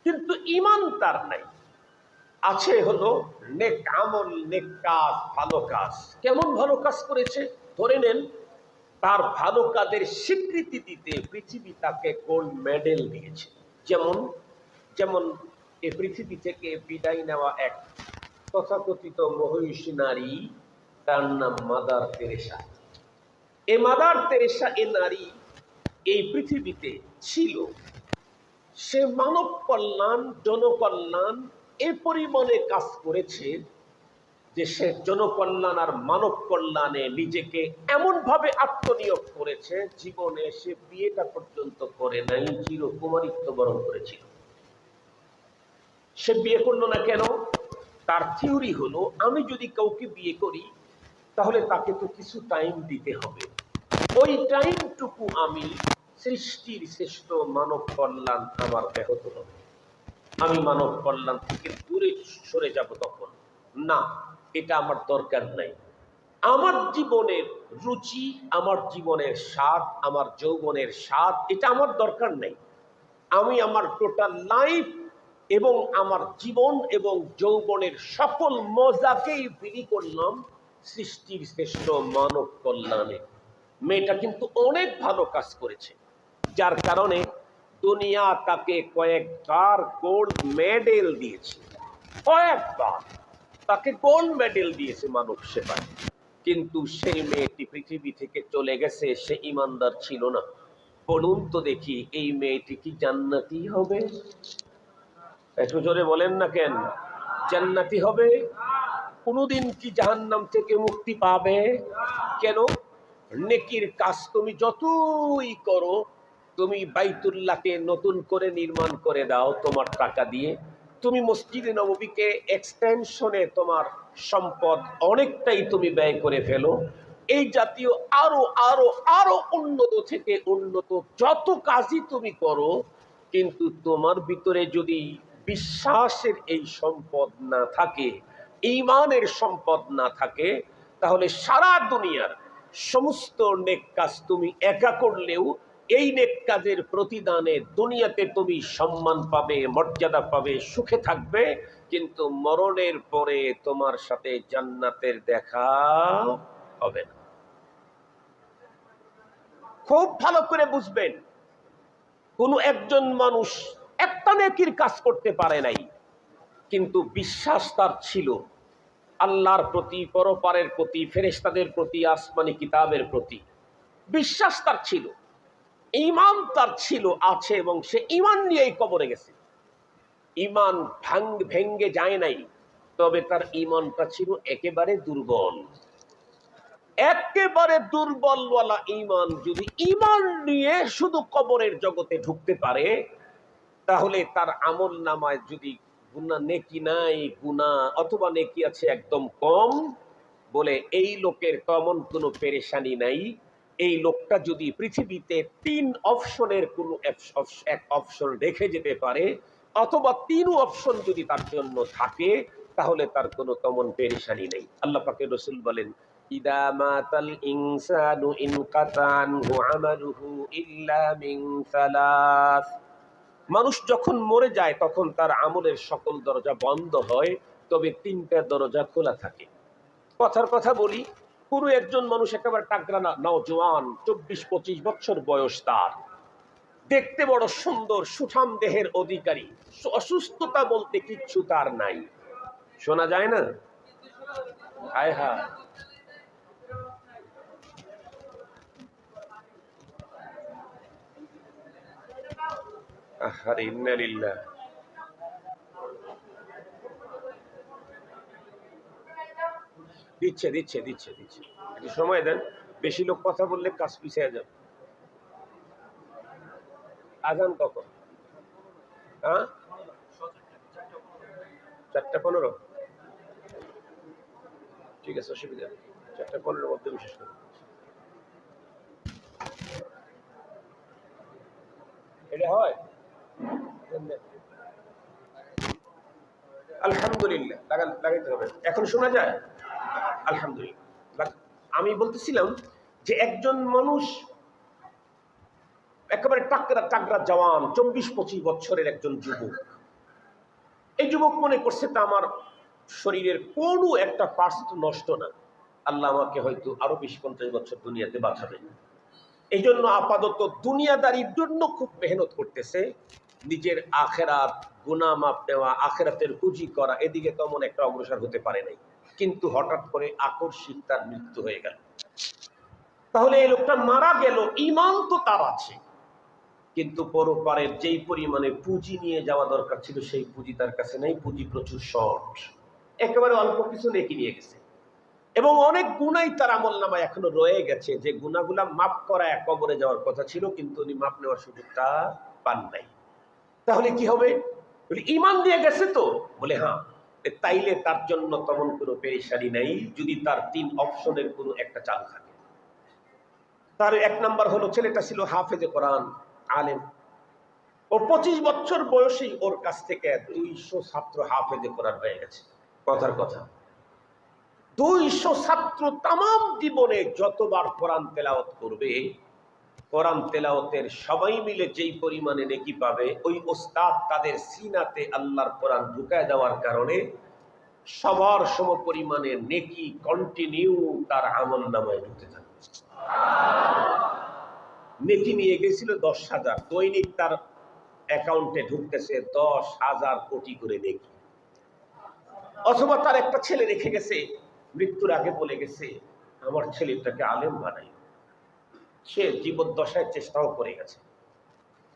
কিন্তু ঈমান তার নাই। আছে হলো নেক আমল, নেক কাজ, ভালো কাজ। কেমন ভালো কাজ করেছে? ধরে নেন তার ভালো কাজের স্বীকৃতি দিতে পৃথিবী তাকে গোল্ড মেডেল দিয়েছে। যেমন যেমন এই পৃথিবী থেকে বিদায় নেওয়া এক তথাকথিত মহিষী নারী, তার নাম মাদার তেরেসা। এ মাদার তেরেসা এ নারী এই পৃথিবীতে ছিল। সে মানব কল্যাণ, জনকল্যাণ এ পরিমাণে কাজ করেছে যে সে জনকল্যাণ আর মানব কল্যাণে নিজেকে এমন ভাবে আত্মনিয়োগ করেছে, জীবনে সে বিয়েটা পর্যন্ত করে নাই, চিরকুমারিত্ব বরণ করেছিল। সে বিয়ে করলো না কেন? তার থিওরি হলো, আমি যদি কাউকে বিয়ে করি তাহলে তাকে তো কিছু টাইম দিতে হবে। ওই টাইমটুকু আমি সৃষ্টির শ্রেষ্ঠ মানব কল্যাণ আমার ব্যাহত হবে, আমি মানব কল্যাণ থেকে দূরে সরে যাব। তখন না, এটা আমার দরকার নাই। আমার জীবনের রুচি, আমার জীবনের স্বাদ, আমার যৌবনের স্বাদ, এটা আমার দরকার নেই। আমি আমার টোটাল লাইফ এবং আমার জীবন এবং যৌবনের সকল মজাকেই বিলি করলাম সৃষ্টির শ্রেষ্ঠ মানব কল্যাণে। মেয়েটা কিন্তু অনেক ভালো কাজ করেছে, যার কারণে দুনিয়া তাকে কয়েকবার গোল্ড মেডেল দিয়েছে। কয়েকবার তাকে গোল্ড মেডেল দিয়েছে মানব সেবায়। কিন্তু সেই মেয়েটি পৃথিবী থেকে চলে গেছে, সে ইমানদার ছিল না। বলুন তো দেখি, এই মেয়েটি কি জান্নাতি হবে? একটু জোরে বলেন না কেন? জান্নাতি হবে? কোনোদিন কি জাহান্নাম থেকে মুক্তি পাবে? কেন? নেকির কাজ তুমি যতই করো, তুমি বাইতুল্লাহকে নতুন করে নির্মাণ করে দাও তোমার টাকা দিয়ে, তুমি মসজিদে নববীকে এক্সটেনশনে তোমার সম্পদ অনেকটাই তুমি ব্যয় করে ফেলো, এই জাতীয় আরো আরো আরো উন্নত থেকে উন্নত যত কাজই তুমি করো, কিন্তু তোমার ভিতরে যদি বিশ্বাসের এই সম্পদ না থাকে, ঈমানের সম্পদ না থাকে, তাহলে সারা দুনিয়ার সমস্ত নেক কাজ তুমি একা করলেও এই নেক কাজের প্রতিদানে দুনিয়াতে তুমি সম্মান পাবে, মর্যাদা পাবে, সুখে থাকবে, কিন্তু মরণের পরে তোমার সাথে জান্নাতের দেখা হবে না। খুব ভালো করে বুঝবেন, কোন একজন মানুষ একটা নেকির কাজ করতে পারে নাই, কিন্তু বিশ্বাস তার ছিল আল্লাহর প্রতি, পরপারের প্রতি, ফেরেশতাদের প্রতি, আসমানি কিতাবের প্রতি বিশ্বাস তার ছিল, ঈমান তার ছিল, আছে, এবং সে ঈমান নিয়েই কবরে গেছে। ঈমান ভেঙ্গে যায় নাই, তবে তার ঈমানটা ছিল একেবারে দুর্বল। একেবারে দুর্বলওয়ালা ঈমান যদি ঈমান নিয়ে শুধু কবরের জগতে ঢুকতে পারে, তাহলে তার আমল নামায় যদি গুনাহ, নেকি নাই, গুনাহ অথবা নেকি আছে একদম কম, বলে এই লোকের তেমন কোনো পেরেশানি নাই। এই লোকটা যদি পৃথিবীতে 3 অপশনের কোনো এক অপশন রেখে যেতে পারে, অথবা 3 অপশন যদি তার জন্য থাকে, তাহলে তার কোনো তেমন পেরেশানি নেই। আল্লাহ পাকের রাসূল বলেন, ইদা মাতাল ইনসানু ইনকাতা আনহু আমালুহু ইল্লা মিন সালাস। মানুষ যখন মরে যায় তখন তার আমলের সকল দরজা বন্ধ হয়, তবে 3টা দরজা খোলা থাকে। কথার কথা বলি, পুরো একজন মানুষ একেবারে টাকরা নওজোয়ান, 24-25 বছর বয়স, তার দেখতে বড় সুন্দর, সুঠাম দেহের অধিকারী, অসুস্থতা বলতে কিচ্ছু তার নাই। শোনা যায় না? হায় হায়, আহারে ইন্না লিল্লাহ। দিচ্ছে দিচ্ছে দিচ্ছে দিচ্ছে, একটু সময় দেন। বেশি লোক কথা বললে কাজ পিছিয়ে যাবে। আজান কখন? হ্যাঁ, 4:15। ঠিক আছে, অসুবিধা নেই, 4:15 মধ্যে বিশেষ করে। এটা হয়। আলহামদুলিল্লাহ, লাগাইতে হবে। এখন শোনা যায়? আলহামদুলিল্লাহ। আমি বলতেছিলাম যে একজন মানুষ একেবারে টাকরা জওয়ান, 24-25 বছরের একজন যুবক, এই যুবক মনে করছে তা আমার শরীরের কোনো একটা পার্টস তো নষ্ট না, আল্লাহ আমাকে হয়তো আরো 20-50 বছর দুনিয়াতে বাঁচাবেন। এই জন্য আপাতত দুনিয়াদারির জন্য খুব মেহনত করতেছে, নিজের আখেরাত গুনাহ মাপ দেওয়া, আখেরাতের পুঁজি করা, এদিকে তেমন একটা অগ্রসর হতে পারে নাই। কিন্তু হঠাৎ করে আকস্মিক তার মৃত্যু হয়ে গেল। তাহলে এই লোকটা মারা গেল, ঈমান তো তার আছে, কিন্তু পরপারের যেই পরিমাণে পুঁজি নিয়ে যাওয়া দরকার ছিল সেই পুঁজি তার কাছে নেই। পুঁজি প্রচুর শর্ট, একেবারে অল্প কিছু নেকি নিয়ে গেছে, এবং অনেক গুনাই তার আমলনামায় এখনো রয়ে গেছে, যে গুনাহগুলা মাফ করা এক কবরে যাওয়ার কথা ছিল, কিন্তু উনি মাফ নেওয়ার সুযোগটা পান নাই। তাহলে কি হবে? ঈমান দিয়ে গেছে তো, বলে হ্যাঁ, তাইলে তার জন্য তেমন কোনো পেরেশানি নাই, যদি তার 3 অপশনের কোনো একটা চালু থাকে। তার 1 নাম্বার হলো, ছেলেটা ছিল হাফেজে কোরআন, আলেম। ও 25 বছর বয়সেই ওর কাছ থেকে 200 ছাত্র হাফেজে কোরআন হয়ে গেছে। কথার কথা, 200 ছাত্র তামাম জীবনে যতবার কোরআন তেলাওয়াত করবে, কোরআন তেলাওয়াতের সবাই মিলে যেই পরিমাণে নেকি পাবে, ওই ওস্তাদ তাদের সিনাতে আল্লাহর কোরআন ঢুকায় দেওয়ার কারণে সবার সম পরিমাণে নেকি কন্টিনিউ তার আমলনামায় ঢুকতে থাকে। নেকি নিয়ে গেছিল 10,000, দৈনিক তার অ্যাকাউন্টে ঢুকতেছে 10,000 কোটি করে নেকি। অথবা তার একটা ছেলে রেখে গেছে, মৃত্যুর আগে বলে গেছে আমার ছেলেটাকে আলেম বানাই। সে জীবদ্দশায় চেষ্টাও করে গেছে।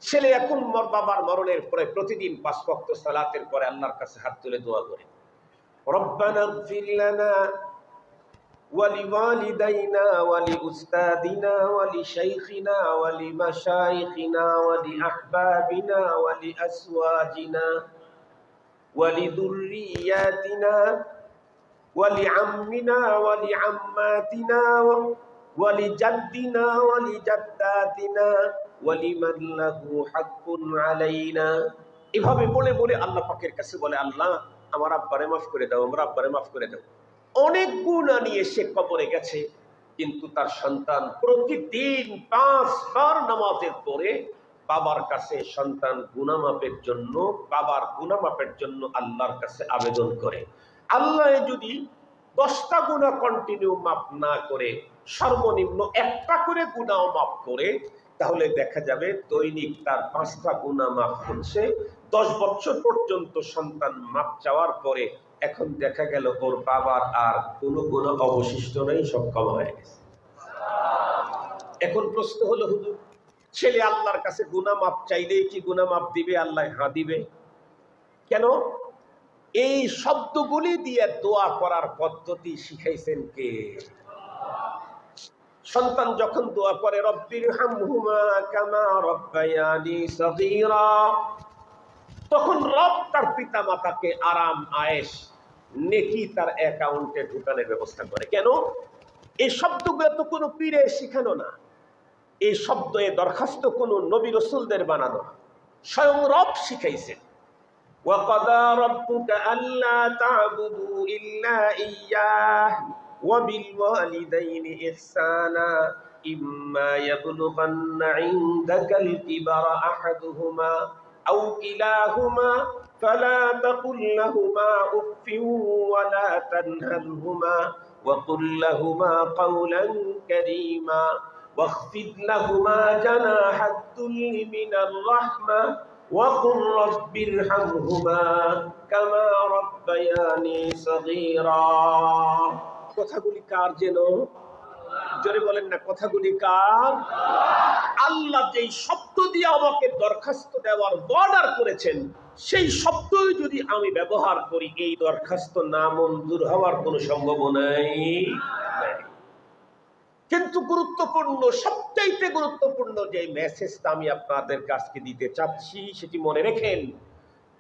ছেলে এখন বাবার মরণের পরে প্রতিদিন 5 ওয়াক্ত সালাতের পরে আল্লাহর কাছে হাত তুলে দোয়া করে, রব্বানা ইগফির লানা ওয়া লিওয়ালিদাইনা ওয়া লিউস্তাদিনা ওয়া লিশাইখিনা ওয়া লিমাশাইখিনা ওয়া লিআহবাবিনা ওয়া লিআসওয়াজিনা ওয়া লিযুররিয়াতিনা ওয়া লিআম্মিনা ওয়া লিআম্মাতিনা ওয়া লিজাদ্দিনা ওয়া লিজাদ্দাতিনা ওয়া লিমান লাহু হাক্কুন আলাইনা। এভাবে বলে বলে আল্লাহ পাকের কাছে বলে, আল্লাহ আমার আব্বারে মাফ করে দাও, আমার আব্বারে মাফ করে দাও। অনেক গুনাহ নিয়ে সে কবরে গেছে, কিন্তু তার সন্তান প্রতিদিন 5 বার নামাজের পরে বাবার কাছে সন্তান গুনাহ মাফের জন্য, বাবার গুনাহ মাফের জন্য আল্লাহর কাছে আবেদন করে। আল্লাহ যদি 10টা গুনাহ কন্টিনিউ মাফ না করে, সর্বনিম্ন একটা করে গুনাহ মাফ করে, তাহলে দেখা যাবে দৈনিক তার 5টা গুনাহ মাফ হচ্ছে। 10 বছর পর্যন্ত সন্তান মাফ চাওয়ার পরে এখন দেখা গেল ওর বাবার আর কোনো গুনাহ অবশিষ্ট নেই, সব ক্ষমা হয়ে গেছে। এখন প্রশ্ন হলো, হুজুর ছেলে আল্লাহর কাছে গুনাহ মাফ চাইলে কি গুনাহ মাফ দিবে? আল্লাহ হ্যাঁ দিবে। কেন? এই শব্দগুলি দিয়ে দোয়া করার পদ্ধতি শিখাইছেন কে? সন্তান যখন দোয়া করে রব্বির হামহুমা কামা রব্বায়ানি সগীরা, তখন রব তার পিতা মাতাকে আরাম আয়েশ নেকি তার অ্যাকাউন্টে ঢুকানোর ব্যবস্থা করে। কেন? এই শব্দগুলো তো কোনো পীরে শিখানো না, এই শব্দ এ দরখাস্ত কোনো নবী রাসূলদের বানানো, স্বয়ং রব শিখাইছেন। وَقَضَى رَبُّكَ أَلَّا تَعْبُدُوا إِلَّا إِيَّاهُ وَبِالْوَالِدَيْنِ إِحْسَانًا إِمَّا يَبْلُغَنَّ عِندَكَ الْكِبَرَ أَحَدُهُمَا أَوْ كِلَاهُمَا فَلَا تَقُل لَّهُمَا أُفٍّ وَلَا تَنْهَرْهُمَا وَقُل لَّهُمَا قَوْلًا كَرِيمًا واخفض لهما جناح الذل من الرحمة وقل رب ارحمهما كما ربياني صغيرا। কথাগুলি কার যেন? জোরে বলেন না, কথাগুলি কার? আল্লাহ যেই শব্দ দিয়ে আমাকে দরখাস্ত দেওয়ার অর্ডার করেছেন, সেই শব্দই যদি আমি ব্যবহার করি, এই দরখাস্ত না মঞ্জুর হওয়ার কোনো সম্ভাবনাই নাই। কিন্তু গুরুত্বপূর্ণ, সবচাইতে গুরুত্বপূর্ণ যে মেসেজটা আমি আপনাদের কাছে দিতে চাচ্ছি, সেটি মনে রেখেন।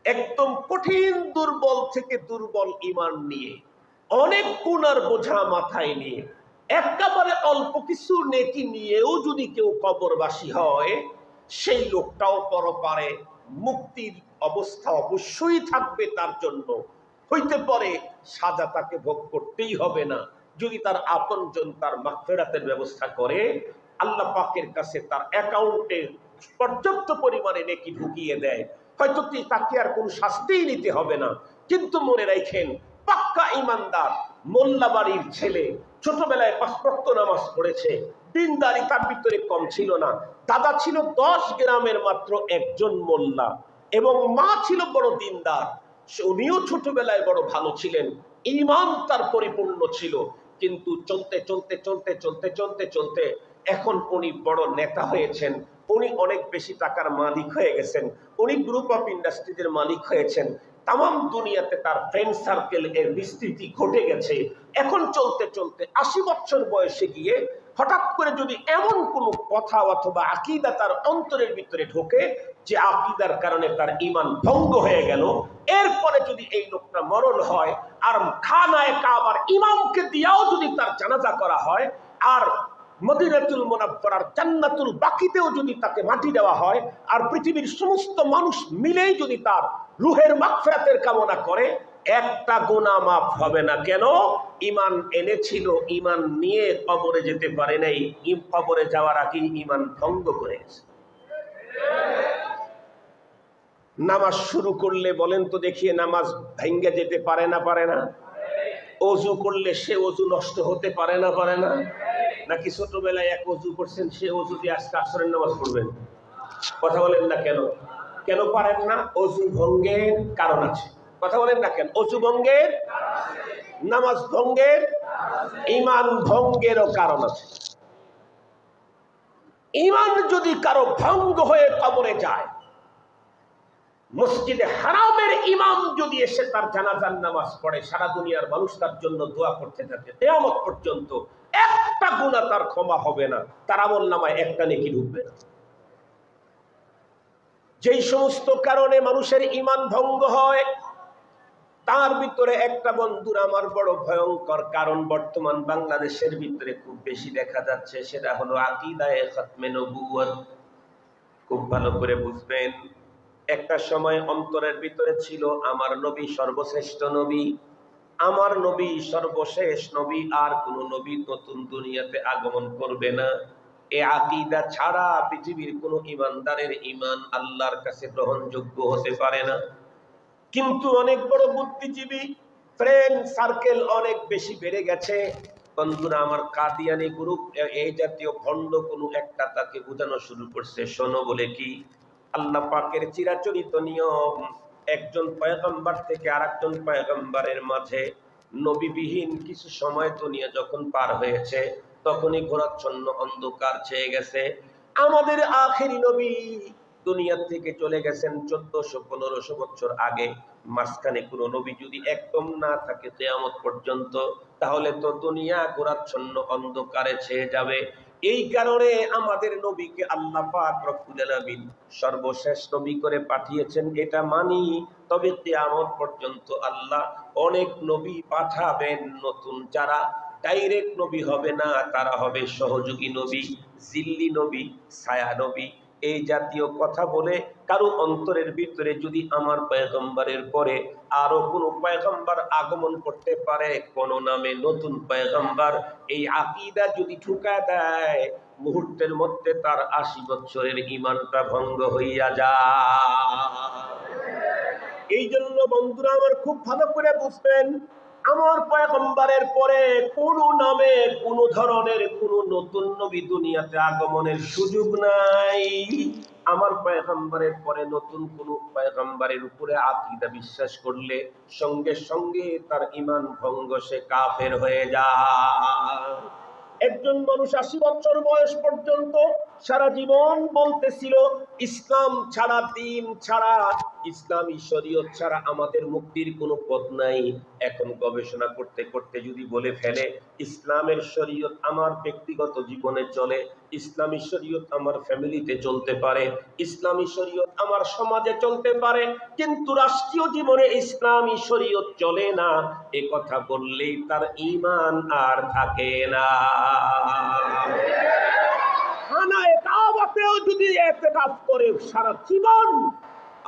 একদম কঠিন দুর্বল থেকে দুর্বল ঈমান নিয়ে, অনেক গুনার বোঝা মাথায় নিয়ে, একেবারে অল্প কিছু নেকি নিয়েও যদি কেউ কবরবাসী হয়, সেই লোকটাও পরপারে মুক্তির অবস্থা অবশ্যই থাকবে তার জন্য। হইতে পারে সাজা তাকে ভোগ করতেই হবে না, যদি তার আপনজন তার মাগফিরাতের ব্যবস্থা করে, আল্লাহ পাকের কাছে তার অ্যাকাউন্টে পর্যাপ্ত পরিমাণে নেকি ঢুকিয়ে দেয়। হয়তো তাকে আর কোনো শাস্তিই নিতে হবে না, কিন্তু মনে রাখেন পাক্কা ইমানদার মোল্লা বাড়ির ছেলে, ছোটবেলায় 5 ওয়াক্ত নামাজ পড়েছে, দিনদারি তার ভিতরে কম ছিল না। দাদা ছিল 10 গ্রামের মাত্র একজন মোল্লা এবং মা ছিল বড় দিনদার। উনিও ছোটবেলায় বড় ভালো ছিলেন, ঈমান তার পরিপূর্ণ ছিল। কিন্তু চলতে চলতে চলতে চলতে চলতে চলতে এখন উনি বড় নেতা হয়েছেন, উনি অনেক বেশি টাকার মালিক হয়ে গেছেন, উনি গ্রুপ অফ ইন্ডাস্ট্রিজের মালিক হয়েছেন। তাম দুনিয়াতে তার ফ্রেন্ড সার্কেল এর বিস্তৃতি ঘটে গেছে। এখন চলতে চলতে 80 বছর বয়সে গিয়ে হঠাৎ করে যদি এমন কোনো কথা অথবা আকীদা তার অন্তরের ভিতরে ঢোকে যে আকীদার কারণে তার ঈমান ভঙ্গ হয়ে গেল, এরপরে যদি এই লোকটা মরণ হয় আর খানায়ে কাবার ইমামকে দিয়াও যদি তার জানাজা করা হয়, আর মদিনাতুল মুনাওয়ারার জান্নাতুল বাকিতেও যদি তাকে মাটি দেওয়া হয়, আর পৃথিবীর সমস্ত মানুষ মিলেই যদি তার রুহের মাগফিরাতের কামনা করে, একটা গুনাহ মাফ হবে না। কেন? ঈমান এনেছিল, ঈমান নিয়ে কবরে যেতে পারে নাই, কবরে যাওয়ার আগে ঈমান ভঙ্গ করে গেছে। নামাজ শুরু করলে বলেন তো দেখিয়ে নামাজ ভেঙে যেতে পারে না পারে না? ওযু করলে সে ওযু নষ্ট হতে পারে না পারে না? নাকি ছোটবেলায় এক ওযু করছেন সে ওযু দিয়ে আজকে আসরের নামাজ পড়বেন? কথা বলেন না কেন? কেন পারেন না? ওযু ভঙ্গের কারণ আছে। কথা বলেন না কেন? ওযু ভঙ্গের, নামাজ ভঙ্গের, ঈমান ভঙ্গেরও কারণ আছে। ঈমান যদি কারো ভঙ্গ হয়ে কবরে যায়, মসজিদে হারামের ইমাম যদি এসে তার জানাজার নামাজ পড়ে, সারা দুনিয়ার মানুষ তার জন্য দোয়া করতে থাকে কিয়ামত পর্যন্ত, একটা গুনাহ তার ক্ষমা হবে না, তার আমলনামায় একটা নেকি ঢুকবে না। যেই সমস্ত কারণে মানুষের ঈমান ভঙ্গ হয়, তার ভিতরে একটা বন্ধুর আমার বড় ভয়ঙ্কর কারণ বর্তমান বাংলাদেশের ভিতরে খুব বেশি দেখা যাচ্ছে, সেটা হলো আকীদায়ে খতমে নবুয়ত। খুব ভালো করে বুঝবেন, একটা সময় অন্তরের ভিতরে ছিল আমার নবী সর্বশ্রেষ্ঠ নবী, আমার নবী সর্বশেষ নবী, আর কোন নবী নতুন দুনিয়াতে আগমন করবে না। এই আকীদা ছাড়া পৃথিবীর কোন ঈমানদারের ঈমান আল্লাহর কাছে গ্রহণযোগ্য হতে পারে না। কিন্তু অনেক বড় বুদ্ধিজীবী ফ্রেন্ড সার্কেল অনেক বেশি বেড়ে গেছে। বন্ধুরা আমার, কাদিয়ানি গ্রুপ এই জাতীয় ভণ্ড কোনো একটা তাকে বোঝানো শুরু করছে, শোনো বলে কি, আল্লাহ পাকের চিরাচরিত নিয়ম, একজন পয়গম্বর থেকে আরেকজন পয়গম্বরের মাঝে নবীবিহীন কিছু সময় দুনিয়া যখন পার হয়েছে, তখনই ঘোরাচ্ছন্ন অন্ধকার ছেয়ে গেছে। আমাদের আখেরি নবী দুনিয়া থেকে চলে গেছেন 1400-1500 বছর আগে। মাঝখানে কোনো নবী যদি একদম না থাকে কিয়ামত পর্যন্ত, তাহলে তো দুনিয়া ঘোরাচ্ছন্ন অন্ধকারে ছেয়ে যাবে। এই কারণে আমাদের নবীকে আল্লাহ পাক রব্বুল আলামিন সর্বশেষ নবী করে পাঠিয়েছেন, এটা মানি। তবে কিয়ামত পর্যন্ত আল্লাহ অনেক নবী পাঠাবেন নতুন, যারা ডাইরেক্ট নবী হবে না, তারা হবে সহযোগী নবী, জিল্লি নবী, ছায়া নবী। এই জাতীয় কথা বলে কারো অন্তরের ভিতরে যদি আমার পয়গম্বরের পরে আরো কোনো পয়গম্বর আগমন করতে পারে কোন নামে নতুন পয়গম্বর, এই আকীদা যদি ঢুকা দেয়, মুহূর্তের মধ্যে তার 80 বছরের ঈমানটা ভঙ্গ হইয়া যায়। এই জন্য বন্ধুরা আমার খুব ভালো করে বুঝবেন, আমার পয়গম্বরের পরে কোন নামে কোন ধরনের কোন নতুন নবী দুনিয়াতে আগমনের সুযোগ নাই। আমার পয়গম্বরের পরে নতুন কোন পয়গম্বরের উপরে আকীদা বিশ্বাস করলে সঙ্গে সঙ্গে তার ঈমান ভঙ্গ, সে কাফের হয়ে যায়। একজন মানুষ 80 বছর বয়স পর্যন্ত সারা জীবন বলতেছিল ইসলাম ছাড়া, দ্বীন ছাড়া, ইসলামী শরীয়ত ছাড়া আমাদের মুক্তির কোনো পথ নাই। এখন গবেষণা করতে করতে যদি বলে ফেলে ইসলামের শরীয়ত আমার ব্যক্তিগত জীবনে চলে, ইসলামী শরীয়ত আমার ফ্যামিলিতে চলতে পারে, ইসলামী শরীয়ত আমার সমাজে চলতে পারে, কিন্তু রাষ্ট্রীয় জীবনে ইসলামী শরীয়ত চলে না, এ কথা বললেই তার ঈমান আর থাকে না। খানায়ে কাবাতেও যদি ইতিকাফ করে সারা জীবন,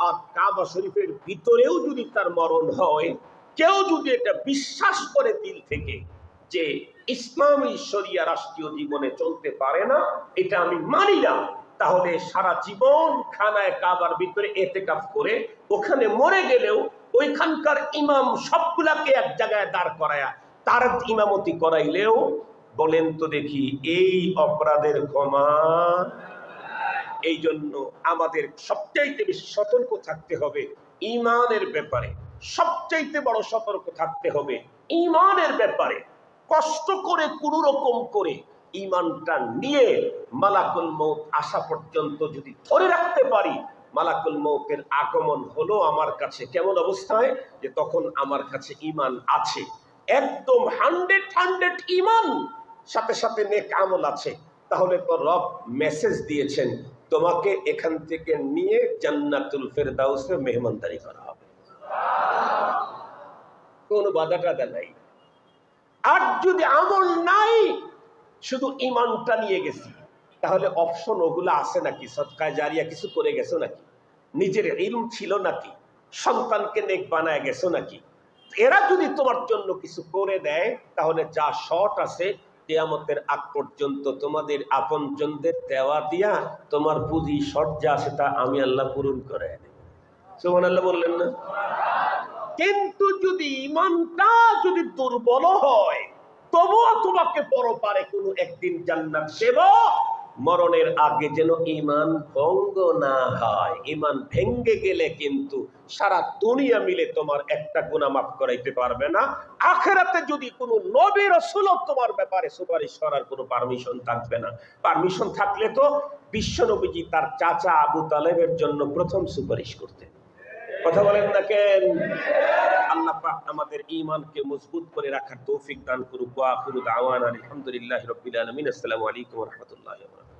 আর কাবা শরীফের ভিতরেও যদি তার মরণ হয়, কেউ যদি এটা বিশ্বাস করে দিল থেকে যে ইসলামী শরিয়া রাষ্ট্রীয় জীবনে চলতে পারে না, এটা আমি মানি না, তাহলে সারা জীবন খানায় কাবার ভিতরে এতেকাফ করে ওখানে মরে গেলেও ওইখানকার ইমাম সবগুলাকে এক জায়গায় দাঁড় করায়া তার ইমামতি করাইলেও বলেন তো দেখি এই অপরাধের ক্ষমা। এই জন্য আমাদের সবচাইতে বেশি সতর্ক থাকতে হবে ঈমানের ব্যাপারে, সবচাইতে বড় সতর্ক থাকতে হবে ঈমানের ব্যাপারে। কষ্ট করে কোনো রকম করে ঈমানটা নিয়ে মালাকুল মউত আসা পর্যন্ত যদি ধরে রাখতে পারি, মালাকুল মউতের আগমন হলো আমার কাছে কেমন অবস্থায়, যে তখন আমার কাছে ঈমান আছে, একদম 100 ঈমান, সাথে সাথে নেক আমল আছে, তাহলে তো রব মেসেজ দিয়েছেন তোমাকে এখান থেকে নিয়ে জান্নাতুল ফেরদাউসে মেহমানদারি করা হবে, কোনো বাধা টাধা নাই। আর যদি আমল নাই, শুধু ঈমানটা নিয়ে গেছি, তাহলে অপশন ওগুলো আছে নাকি? সদকায়ে জারিয়া কিছু করে গেছো নাকি? নিজের ইলম ছিল নাকি? সন্তানকে নেক বানায় গেছো নাকি? এরা যদি তোমার জন্য কিছু করে দেয়, তাহলে যা শর্ট আছে কিয়ামতের আগ পর্যন্ত তোমাদের আপনজনদের দেওয়া দিয়া তোমার পুঁজি শর্ট যা আছে তা আমি আল্লাহ পূরণ করে দেব। সুবহানাল্লাহ বললেন না? কিন্তু যদি ঈমানটা যদি দুর্বল হয়, তবুও তোমাকে পরপারে কোনো একদিন জান্নাত দেব, মরণের আগে যেন ঈমান ভঙ্গ না হয়। ঈমান ভেঙ্গে গেলে কিন্তু সারা দুনিয়া মিলে তোমার একটা গুনাহ মাফ করাইতে পারবে না। আখিরাতে যদি কোনো নবী রাসূল তোমার ব্যাপারে সুপারিশ করার কোনো পারমিশন থাকবে না। পারমিশন থাকলে তো বিশ্ব নবীজি তার চাচা আবু তালেবের জন্য প্রথম সুপারিশ করতেন। কথা বলেন না কেন? আল্লাহ পাক আমাদের ঈমানকে মজবুত করে রাখার তৌফিক দান করুক। ওয়া আখিরু দাওয়ানা আলহামদুলিল্লাহি রাব্বিল আলামিন। আসসালামু আলাইকুম ওয়া রাহমাতুল্লাহি ওয়া বারাকাতুহু।